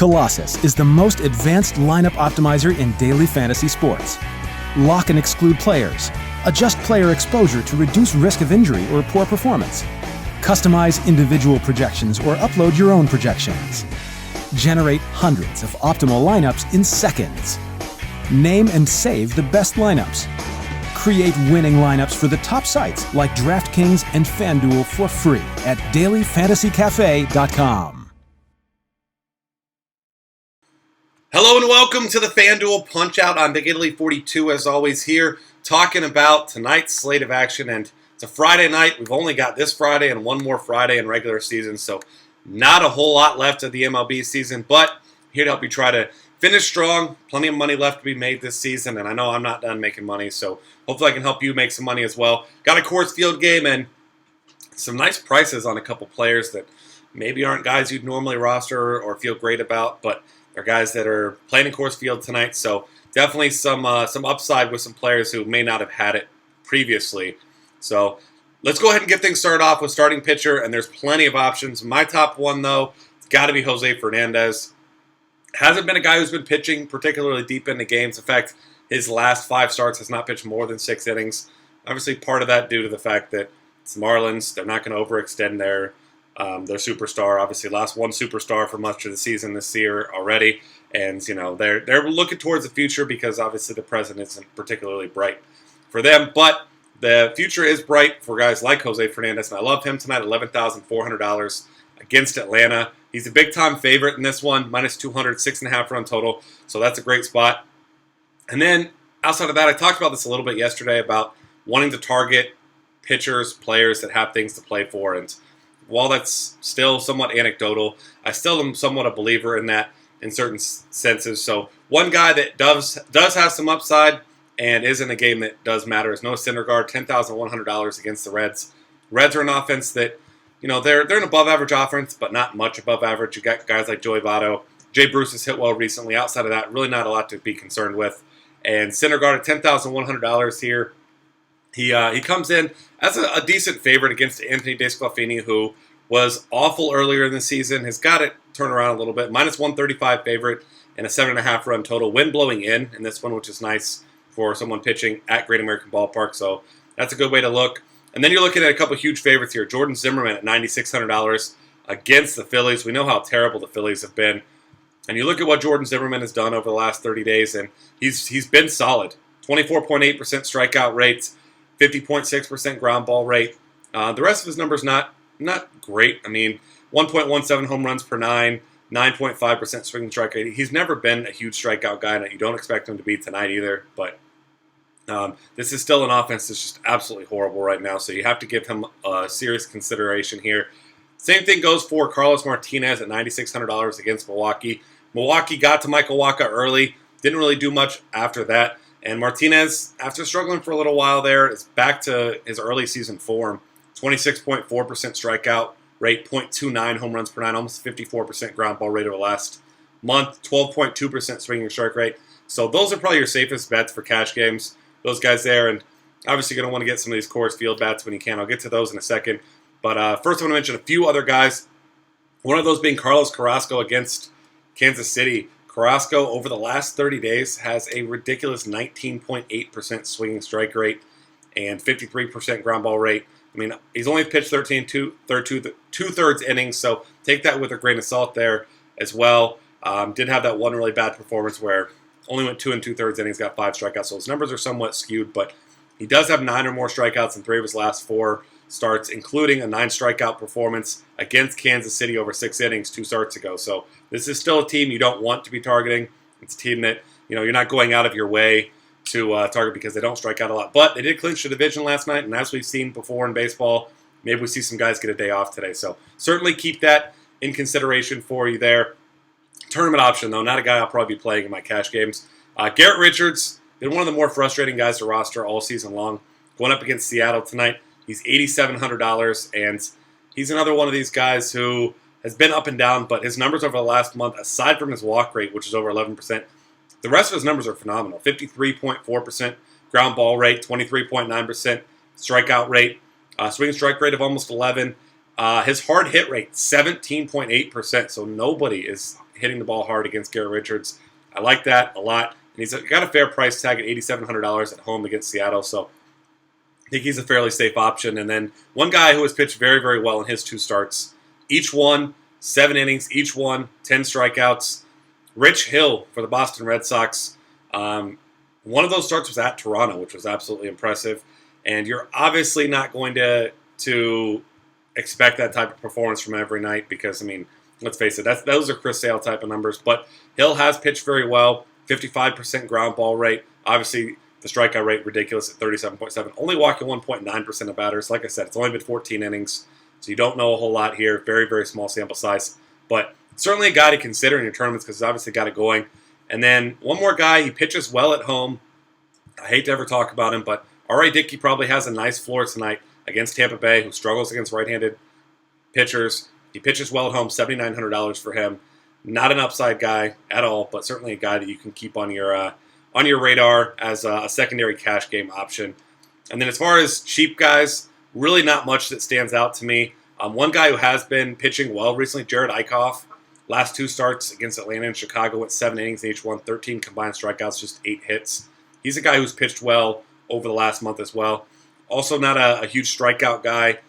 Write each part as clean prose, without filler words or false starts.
Colossus is the most advanced lineup optimizer in daily fantasy sports. Lock and exclude players. Adjust player exposure to reduce risk of injury or poor performance. Customize individual projections or upload your own projections. Generate hundreds of optimal lineups in seconds. Name and save the best lineups. Create winning lineups for the top sites like DraftKings and FanDuel for free at dailyfantasycafe.com. Hello and welcome to the FanDuel Punch-Out. I'm Big Italy 42, as always, here talking about tonight's slate of action. And it's a Friday night. We've only got this Friday and one more Friday in regular season, so not a whole lot left of the MLB season, but here to help you try to finish strong. Plenty of money left to be made this season, and I know I'm not done making money, so hopefully I can help you make some money as well. Got a Coors Field game and some nice prices on a couple players that maybe aren't guys you'd normally roster or feel great about, but they're guys that are playing in Coors Field tonight, so definitely some upside with some players who may not have had it previously. So let's go ahead and get things started off with starting pitcher, and there's plenty of options. My top one, though, it's got to be Jose Fernandez. Hasn't been a guy who's been pitching particularly deep into games. In fact, his last 5 starts has not pitched more than 6 innings. Obviously, part of that due to the fact that it's the Marlins. They're not going to overextend their superstar. Obviously, lost one superstar for much of the season this year already, and they're looking towards the future because obviously the present isn't particularly bright for them. But the future is bright for guys like Jose Fernandez, and I love him tonight. $11,400 against Atlanta. He's a big-time favorite in this one, minus 200, 6.5 run total, so that's a great spot. And then outside of that, I talked about this a little bit yesterday about wanting to target pitchers, players that have things to play for, and while that's still somewhat anecdotal, I still am somewhat a believer in that in certain senses. So one guy that does have some upside and is in a game that does matter is Noah Syndergaard, $10,100 against the Reds. Reds are an offense that, they're an above-average offense, but not much above average. You got guys like Joey Votto. Jay Bruce has hit well recently. Outside of that, really not a lot to be concerned with. And Syndergaard at $10,100 here. He comes in as a decent favorite against Anthony DeSclafani, who was awful earlier in the season. Has got it turned around a little bit. Minus 135 favorite and a 7.5 run total. Wind blowing in this one, which is nice for someone pitching at Great American Ballpark. So that's a good way to look. And then you're looking at a couple huge favorites here. Jordan Zimmermann at $9,600 against the Phillies. We know how terrible the Phillies have been. And you look at what Jordan Zimmermann has done over the last 30 days, and he's been solid. 24.8% strikeout rates. 50.6% ground ball rate. The rest of his numbers not great. I mean, 1.17 home runs per 9.5% swing strike rate. He's never been a huge strikeout guy, and you don't expect him to be tonight either. But this is still an offense that's just absolutely horrible right now, so you have to give him serious consideration here. Same thing goes for Carlos Martinez at $9,600 against Milwaukee. Milwaukee got to Michael Wacha early, didn't really do much after that. And Martinez, after struggling for a little while there, is back to his early season form. 26.4% strikeout rate, 0.29 home runs per 9, almost 54% ground ball rate over the last month, 12.2% swinging strike rate. So those are probably your safest bets for cash games, those guys there. And obviously you're going to want to get some of these Coors Field bats when you can. I'll get to those in a second. But first I want to mention a few other guys. One of those being Carlos Carrasco against Kansas City. Carrasco, over the last 30 days, has a ridiculous 19.8% swinging strike rate and 53% ground ball rate. I mean, he's only pitched 13 two-thirds innings, so take that with a grain of salt there as well. Did have that one really bad performance where only went 2 2/3 innings, got 5 strikeouts, so his numbers are somewhat skewed, but he does have 9 or more strikeouts in 3 of his last 4 starts, including a 9-strikeout performance against Kansas City over 6 innings 2 starts ago. So this is still a team you don't want to be targeting. It's a team that you're not going out of your way to target because they don't strike out a lot. But they did clinch the division last night, and as we've seen before in baseball, maybe we see some guys get a day off today. So certainly keep that in consideration for you there. Tournament option, though, not a guy I'll probably be playing in my cash games. Garrett Richards, been one of the more frustrating guys to roster all season long. Going up against Seattle tonight. He's $8,700, and he's another one of these guys who has been up and down, but his numbers over the last month, aside from his walk rate, which is over 11%, the rest of his numbers are phenomenal. 53.4% ground ball rate, 23.9% strikeout rate, swing strike rate of almost 11. His hard hit rate, 17.8%, so nobody is hitting the ball hard against Garrett Richards. I like that a lot. And he's got a fair price tag at $8,700 at home against Seattle, so I think he's a fairly safe option. And then one guy who has pitched very, very well in his 2 starts, each one 7 innings, each one 10 strikeouts. Rich Hill for the Boston Red Sox. One of those starts was at Toronto, which was absolutely impressive. And you're obviously not going to expect that type of performance from every night because, I mean, let's face it, those are Chris Sale type of numbers. But Hill has pitched very well, 55% ground ball rate. Obviously, the strikeout rate ridiculous at 37.7. Only walking 1.9% of batters. Like I said, it's only been 14 innings, so you don't know a whole lot here. Very, very small sample size. But certainly a guy to consider in your tournaments because he's obviously got it going. And then one more guy, he pitches well at home. I hate to ever talk about him, but R.A. Dickey probably has a nice floor tonight against Tampa Bay, who struggles against right-handed pitchers. He pitches well at home, $7,900 for him. Not an upside guy at all, but certainly a guy that you can keep on your radar as a secondary cash game option. And then as far as cheap guys, really not much that stands out to me. One guy who has been pitching well recently, Jared Eichhoff. Last 2 starts against Atlanta and Chicago went 7 innings in each one, 13 combined strikeouts, just 8 hits. He's a guy who's pitched well over the last month as well. Also not a huge strikeout guy.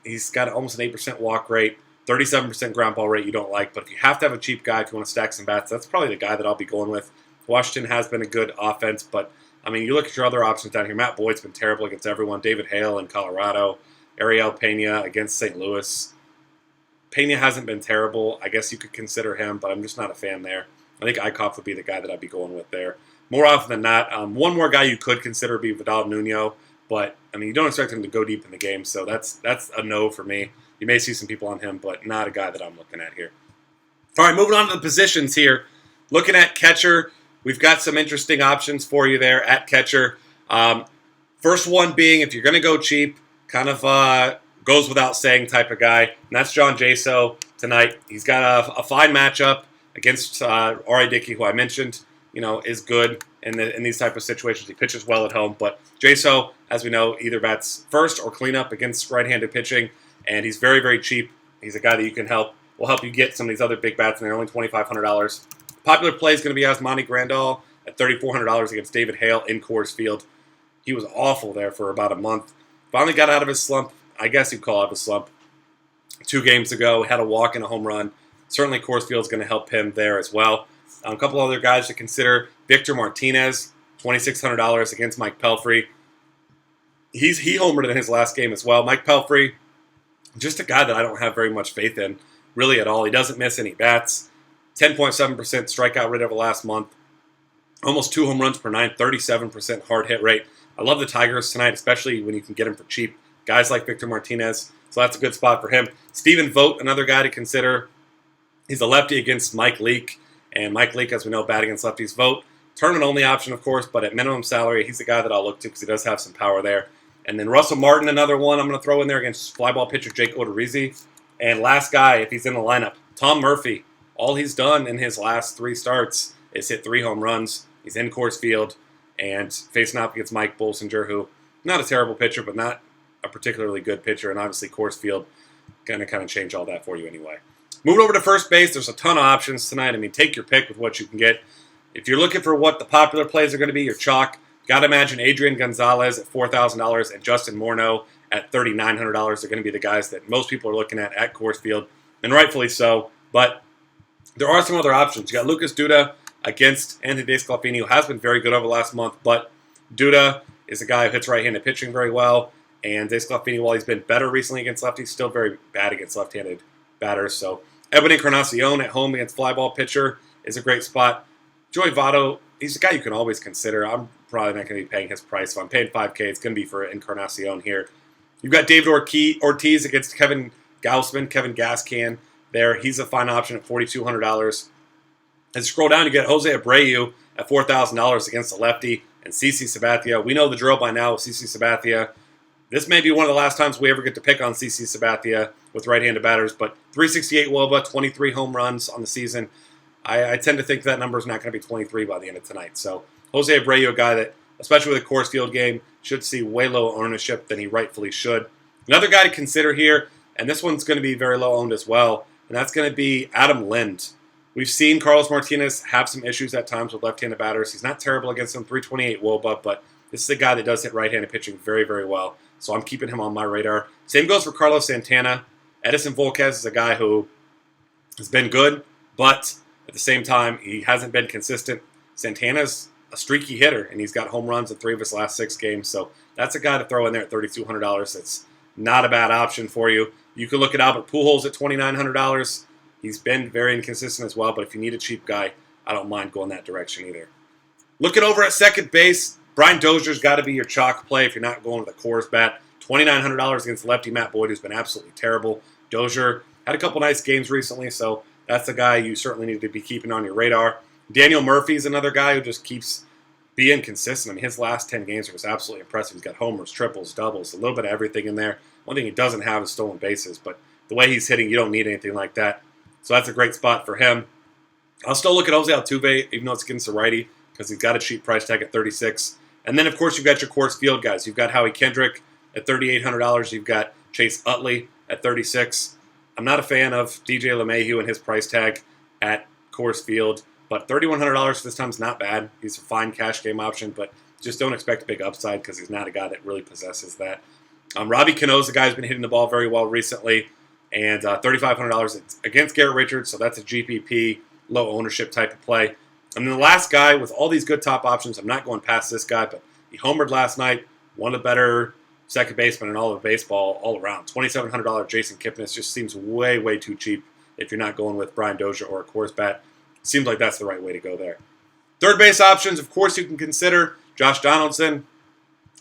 He's got almost an 8% walk rate, 37% ground ball rate you don't like. But if you have to have a cheap guy, if you want to stack some bats, that's probably the guy that I'll be going with. Washington has been a good offense, but, I mean, you look at your other options down here. Matt Boyd's been terrible against everyone. David Hale in Colorado. Ariel Pena against St. Louis. Pena hasn't been terrible. I guess you could consider him, but I'm just not a fan there. I think Eichhoff would be the guy that I'd be going with there. More often than not, one more guy you could consider would be Vidal Nuno, but, I mean, you don't expect him to go deep in the game, so that's a no for me. You may see some people on him, but not a guy that I'm looking at here. All right, moving on to the positions here. Looking at catcher, we've got some interesting options for you there at catcher. First one being, if you're going to go cheap, kind of goes without saying type of guy, and that's John Jaso tonight. He's got a fine matchup against R.A. Dickey, who I mentioned, is good in these type of situations. He pitches well at home, but Jaso, as we know, either bats first or cleanup against right-handed pitching, and he's very, very cheap. He's a guy that will help you get some of these other big bats, and they're only $2,500. Popular play is going to be Yasmani Grandal at $3,400 against David Hale in Coors Field. He was awful there for about a month. Finally got out of his slump. I guess you'd call it a slump. 2 games ago, had a walk and a home run. Certainly Coors Field is going to help him there as well. A couple other guys to consider. Victor Martinez, $2,600 against Mike Pelfrey. He homered in his last game as well. Mike Pelfrey, just a guy that I don't have very much faith in, really at all. He doesn't miss any bats. 10.7% strikeout rate over the last month. Almost 2 home runs per 9, 37% hard hit rate. I love the Tigers tonight, especially when you can get them for cheap. Guys like Victor Martinez, so that's a good spot for him. Stephen Vogt, another guy to consider. He's a lefty against Mike Leake, and Mike Leake, as we know, bad against lefties. Vogt, tournament-only option, of course, but at minimum salary, he's the guy that I'll look to because he does have some power there. And then Russell Martin, another one I'm going to throw in there against flyball pitcher Jake Odorizzi. And last guy, if he's in the lineup, Tom Murphy. All he's done in his last 3 starts is hit 3 home runs. He's in Coors Field and facing off against Mike Bolsinger, who not a terrible pitcher, but not a particularly good pitcher. And obviously Coors Field going to kind of change all that for you anyway. Moving over to first base, there's a ton of options tonight. I mean, take your pick with what you can get. If you're looking for what the popular plays are going to be, your chalk, got to imagine Adrian Gonzalez at $4,000 and Justin Morneau at $3,900 are going to be the guys that most people are looking at Coors Field, and rightfully so. But there are some other options. You got Lucas Duda against Anthony DeSclafani, who has been very good over the last month, but Duda is a guy who hits right-handed pitching very well, and DeSclafani, while he's been better recently against lefties, still very bad against left-handed batters. So Edwin Encarnacion at home against flyball pitcher is a great spot. Joey Votto, he's a guy you can always consider. I'm probably not going to be paying his price. If I'm paying $5K, it's going to be for Encarnacion here. You've got David Ortiz against Kevin Gascan there. He's a fine option at $4,200. And scroll down, you get Jose Abreu at $4,000 against the lefty and CC Sabathia. We know the drill by now with CC Sabathia. This may be one of the last times we ever get to pick on CC Sabathia with right-handed batters, but 368 WOBA, 23 home runs on the season. I tend to think that number is not going to be 23 by the end of tonight. So Jose Abreu, a guy that, especially with a Coors Field game, should see way lower ownership than he rightfully should. Another guy to consider here, and this one's going to be very low owned as well, and that's going to be Adam Lind. We've seen Carlos Martinez have some issues at times with left-handed batters. He's not terrible against them, 328 WOBA, but this is a guy that does hit right-handed pitching very, very well. So I'm keeping him on my radar. Same goes for Carlos Santana. Edison Volquez is a guy who has been good, but at the same time, he hasn't been consistent. Santana's a streaky hitter, and he's got home runs in 3 of his last 6 games. So that's a guy to throw in there at $3,200. That's not a bad option for you. You can look at Albert Pujols at $2,900. He's been very inconsistent as well, but if you need a cheap guy, I don't mind going that direction either. Looking over at second base, Brian Dozier's got to be your chalk play if you're not going with a Coors bat. $2,900 against lefty Matt Boyd, who's been absolutely terrible. Dozier had a couple nice games recently, so that's the guy you certainly need to be keeping on your radar. Daniel Murphy's another guy who just keeps being consistent. I mean, his last 10 games was absolutely impressive. He's got homers, triples, doubles, a little bit of everything in there. One thing he doesn't have is stolen bases, but the way he's hitting, you don't need anything like that. So that's a great spot for him. I'll still look at Jose Altuve, even though it's against a righty, because he's got a cheap price tag at $36. And then, of course, you've got your Coors Field guys. You've got Howie Kendrick at $3,800. You've got Chase Utley at $36. I'm not a fan of DJ LeMahieu and his price tag at Coors Field, but $3,100 this time is not bad. He's a fine cash game option, but just don't expect a big upside because he's not a guy that really possesses that. Robbie Cano's the guy who's been hitting the ball very well recently, and $3,500 against Garrett Richards, so that's a GPP, low ownership type of play. And then the last guy with all these good top options, I'm not going past this guy, but he homered last night, one of the better second basemen in all of baseball all around. $2,700 Jason Kipnis just seems way, way too cheap if you're not going with Brian Dozier or a Coors bat. Seems like that's the right way to go there. Third base options, of course, you can consider Josh Donaldson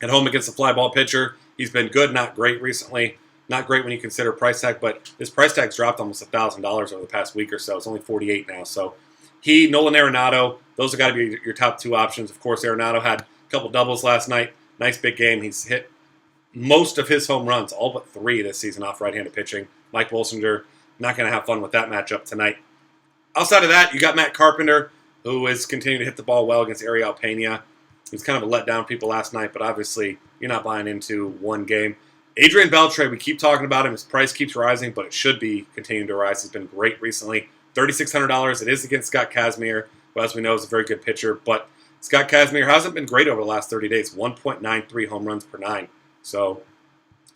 at home against the fly ball pitcher. He's been good, not great recently. Not great when you consider price tag, but his price tag's dropped almost $1,000 over the past week or so. It's only $48 now. So he, Nolan Arenado, those have got to be your top 2 options. Of course, Arenado had a couple doubles last night. Nice big game. He's hit most of his home runs, all but 3 this season off right-handed pitching. Mike Bolsinger, not going to have fun with that matchup tonight. Outside of that, you got Matt Carpenter, who is continuing to hit the ball well against Ariel Pena. He was kind of a letdown people last night, but obviously you're not buying into one game. Adrian Beltre, we keep talking about him. His price keeps rising, but it should be continuing to rise. He's been great recently. $3,600. It is against Scott Kazmir, who, as we know, is a very good pitcher. But Scott Kazmir hasn't been great over the last 30 days. 1.93 home runs per 9. So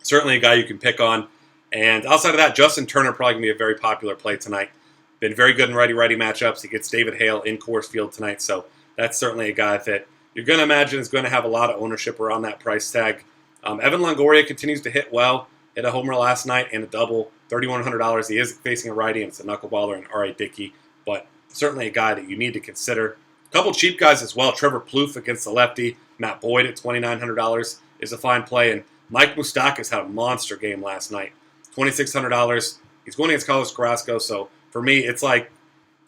certainly a guy you can pick on. And outside of that, Justin Turner probably going to be a very popular play tonight. Been very good in righty-righty matchups. He gets David Hale in Coors Field tonight. So that's certainly a guy that you're going to imagine is going to have a lot of ownership around that price tag. Evan Longoria continues to hit well. Hit a homer last night and a double. $3,100. He is facing a righty, and it's a knuckleballer and R.A. Dickey. But certainly a guy that you need to consider. A couple cheap guys as well. Trevor Plouffe against the lefty. Matt Boyd at $2,900 is a fine play. And Mike Moustakas had a monster game last night. $2,600. He's going against Carlos Carrasco. So for me, it's like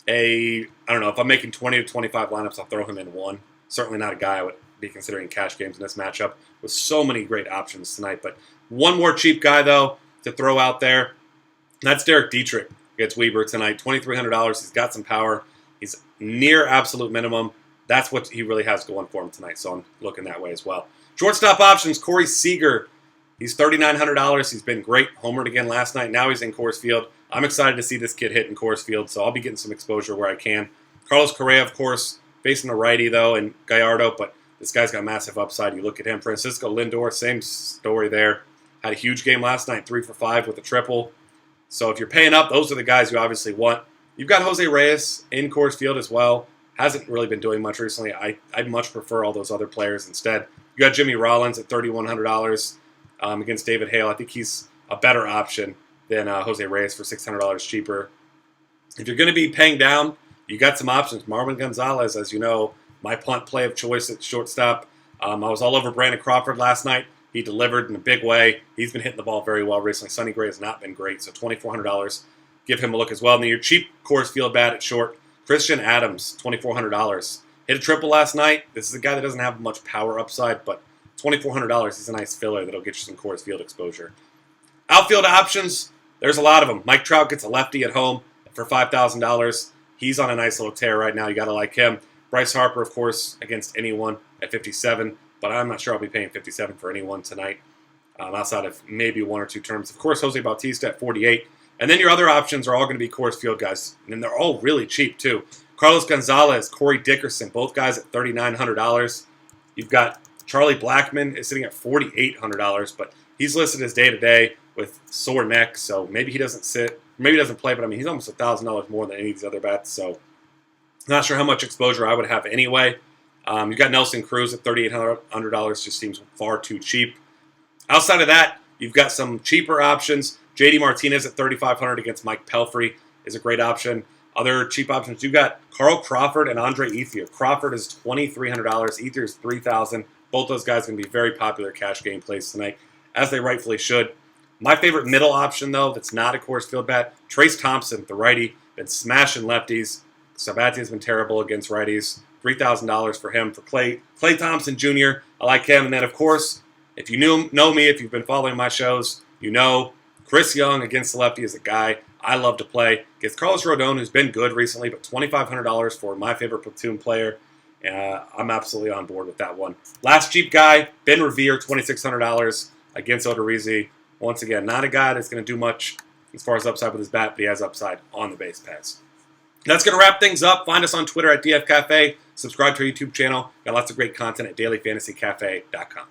I don't know, if I'm making 20 to 25 lineups, I'll throw him in one. Certainly not a guy I would be considering cash games in this matchup with so many great options tonight. But one more cheap guy, though, to throw out there. That's Derek Dietrich against Weber tonight. $2,300. He's got some power. He's near absolute minimum. That's what he really has going for him tonight, so I'm looking that way as well. Shortstop options, Corey Seager. He's $3,900. He's been great. Homered again last night. Now he's in Coors Field. I'm excited to see this kid hit in Coors Field, so I'll be getting some exposure where I can. Carlos Correa, of course, facing a righty, though, and Gallardo, but this guy's got massive upside. You look at him. Francisco Lindor, same story there. Had a huge game last night, 3 for 5 with a triple. So if you're paying up, those are the guys you obviously want. You've got Jose Reyes in Coors Field as well. Hasn't really been doing much recently. I'd much prefer all those other players instead. You got Jimmy Rollins at $3,100 against David Hale. I think he's a better option than Jose Reyes for $600 cheaper. If you're going to be paying down, you got some options. Marwin Gonzalez, as you know, my punt play of choice at shortstop. I was all over Brandon Crawford last night. He delivered in a big way. He's been hitting the ball very well recently. Sonny Gray has not been great, so $2,400. Give him a look as well. And then your cheap Coors Field bat at short, Christian Adams, $2,400. Hit a triple last night. This is a guy that doesn't have much power upside, but $2,400 is a nice filler that'll get you some Coors Field exposure. Outfield options, there's a lot of them. Mike Trout gets a lefty at home for $5,000. He's on a nice little tear right now. You got to like him. Bryce Harper, of course, against anyone at $57, but I'm not sure I'll be paying $57 for anyone tonight outside of maybe 1 or 2 terms. Of course, Jose Bautista at $48. And then your other options are all going to be Coors Field guys, and they're all really cheap too. Carlos Gonzalez, Corey Dickerson, both guys at $3,900. You've got Charlie Blackmon is sitting at $4,800, but he's listed as day-to-day with sore neck, so maybe he doesn't sit, maybe he doesn't play, but I mean, he's almost $1,000 more than any of these other bets, so not sure how much exposure I would have anyway. You've got Nelson Cruz at $3,800, just seems far too cheap. Outside of that, you've got some cheaper options. JD Martinez at $3,500 against Mike Pelfrey is a great option. Other cheap options, you've got Carl Crawford and Andre Ethier. Crawford is $2,300, Ethier is $3,000. Both those guys are going to be very popular cash game plays tonight, as they rightfully should. My favorite middle option, though, that's not a Coors Field bet, Trace Thompson, the righty, been smashing lefties. Sabatia's been terrible against righties. $3,000 for him. For Clay Thompson Jr., I like him. And then, of course, if you know me, if you've been following my shows, you know Chris Young against the lefty is a guy I love to play. Against Carlos Rodon, who's been good recently, but $2,500 for my favorite platoon player. I'm absolutely on board with that one. Last cheap guy, Ben Revere, $2,600 against Odorizzi. Once again, not a guy that's going to do much as far as upside with his bat, but he has upside on the base paths. That's going to wrap things up. Find us on Twitter at DF Cafe. Subscribe to our YouTube channel. Got lots of great content at dailyfantasycafe.com.